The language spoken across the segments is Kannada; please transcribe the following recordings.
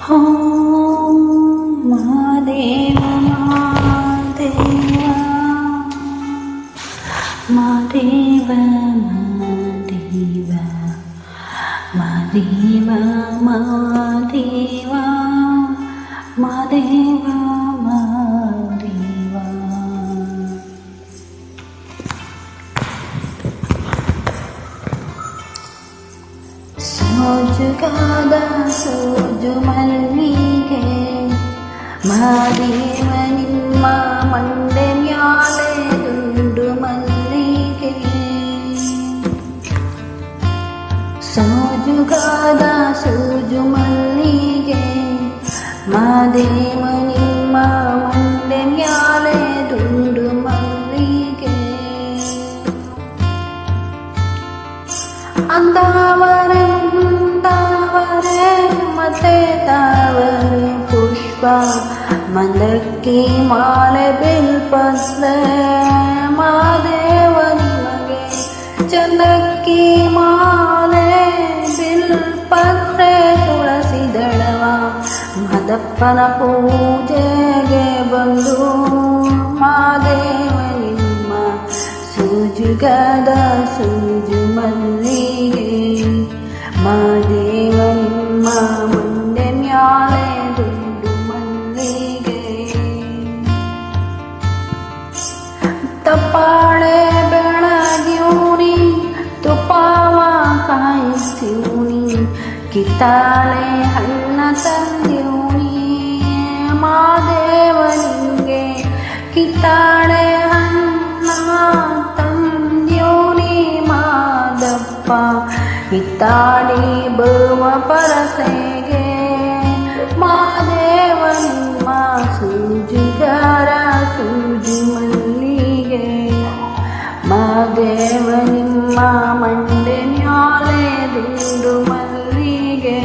ಓಂ ಮಹಾದೇವ ಮಹಾದೇವ ಮಹಾದೇವ ಮಹಾದೇವ ಮಹಾದೇವ ಮಹಾದೇವ ಮಹಾದೇವ ಮಹಾದೇವ ಸೋಜುಗಾದ ಸೋಜು ಮಲ್ಲಿಗೆ ಮಹಾದೇವ ನಿಮ್ಮ ಮಂಡೆ ಮ್ಯಾಲೆ ದುಂಡು ಮಲ್ಲಿಗೆ ಸೋಜುಗಾದ ಸೋಜು ಮಲ್ಲಿಗೆ ಮಹಾದೇವ ನಿಮ್ಮ ಮಂಡೆ ಮ್ಯಾಲೆ ದುಂಡು ಮಲ್ಲಿಗೆ ಅಂದಾವರೆ ಮುಂದಾವರೆ ಮತ್ತೆ ತಾವರೆ ಪುಷ್ಪ ಮಂದಕ್ಕಿ ಮಾಲೆ ಬಿಲ್ಪತ್ರೆ ಮಹಾದೇವ ನಿಮಗೆ ಚಂದಕ್ಕಿ ಮಾಲೆ ಬಿಲ್ಪತ್ರೆ ತುಳಸಿ ದಳವ ಮದಪ್ಪನ ಪೂಜೆಗೆ ಬಂದು ಮಹಾದೇವ ನಿಮ್ಮ ಸೂಜುಗದ ಸೂಜು ಮಲ್ಲಿಗೆ ಮಹಾದೇವ ನಿಮ್ಮ ಮುಂದೆ ಮ್ಯಾಲೆ ದುಂಡು ಮಲ್ಲಿಗೆ ತಪ್ಪಾಳೆ ಬೆಳಗ್ಯೂನಿ ತುಪ್ಪಾವ ಕಾಯಿಸ್ಯೂನಿ ಕಿತ್ತಾಳೆ ಹಣ್ಣ ತಂದ್ಯೂನಿ ಮಹಾದೇವ ನಿಂಗೆ ಕಿತ್ತಾಳೆ ಹಣ್ಣ ತಂದ್ಯೂನಿ ಮಾದಪ್ಪ ಹಿತ್ತಾಡಿ ಬರುವ ಪರಸೆಗೆ ಮಹಾದೇವ ನಿಮ್ಮ ಸೂಜುಗಾರ ಸೂಜು ಮಲ್ಲಿಗೆ ಮಹಾದೇವ ನಿಮ್ಮ ಮಂಡೆ ಮ್ಯಾಲೆ ದುಂಡು ಮಲ್ಲಿಗೆ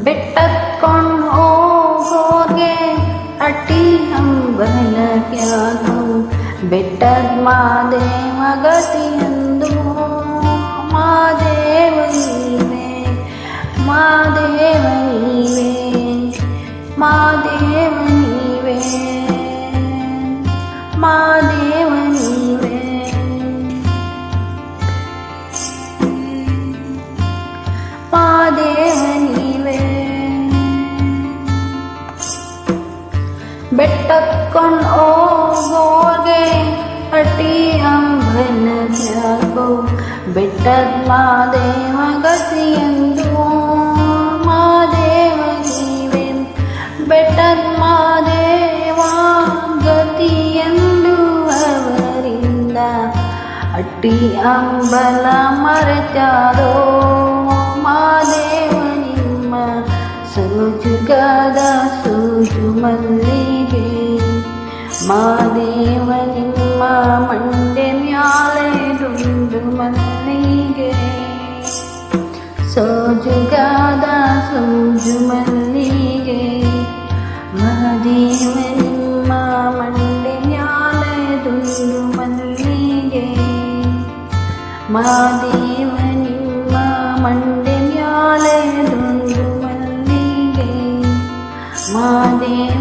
ಬೆಟ್ಟತ್ಕೊಂಡು ಹೋಗೋಗೆ ಅಟ್ಟಿ ಹಂಬಲ ಕ್ಯಾಗೋ ಬೆಟ್ಟದ ಮಾದೇವ ಗತಿಯಂದು ಮಾದೇವ ನೀವೇ ಮಾದೇವ ನೀವೇ ಮಾದೇವ ನೀವೇ ಮಾದೇವ ನೀವೇ ಮಾದೇವ ನೀವೇ ಬೆಟ್ಟಕ್ಕೊಂಡು ಹೋಗೋಗೆ ಅಟ್ಟಿ ಅಂಬನ ತ್ಯಾಗೋ ಬೆಟ್ಟದ ಮಾದೇವ ಗತಿಯಂದು ಮಾದೇವ ನೀವೇ ಬೆಟ್ಟದ ಮಾದೇವ ಗತಿಯಂದು ಅವರಿಂದ ಅಟ್ಟಿ ಅಂಬಲ ಮರೆತಾರೋ ಮಹಾದೇವ ನಿಮ್ಮ ಸೂಜುಗಾದ ಸೂಜು ಮಲ್ಲಿಗೆ ಮಹಾದೇವ ನಿಮ್ಮ ಮಂಡೆ ಮ್ಯಾಲೆ ದುಂಡು ಮಲ್ಲಿಗೆ ಸೋಜುಗಾದ ಸೂಜು ಮಲ್ಲಿಗೆ ಮಹಾದೇವ ನಿಮ್ಮ ಮಂಡೆ ಮ್ಯಾಲೆ ದುಂಡು ಮಲ್ಲಿಗೆ ಮಹಾದೇವ ನಿಮ್ಮ ಮಂಡೆ ಮ್ಯಾಲೆ ದುಂಡು ಮಲ್ಲಿಗೆ ಮಹಾದೇವ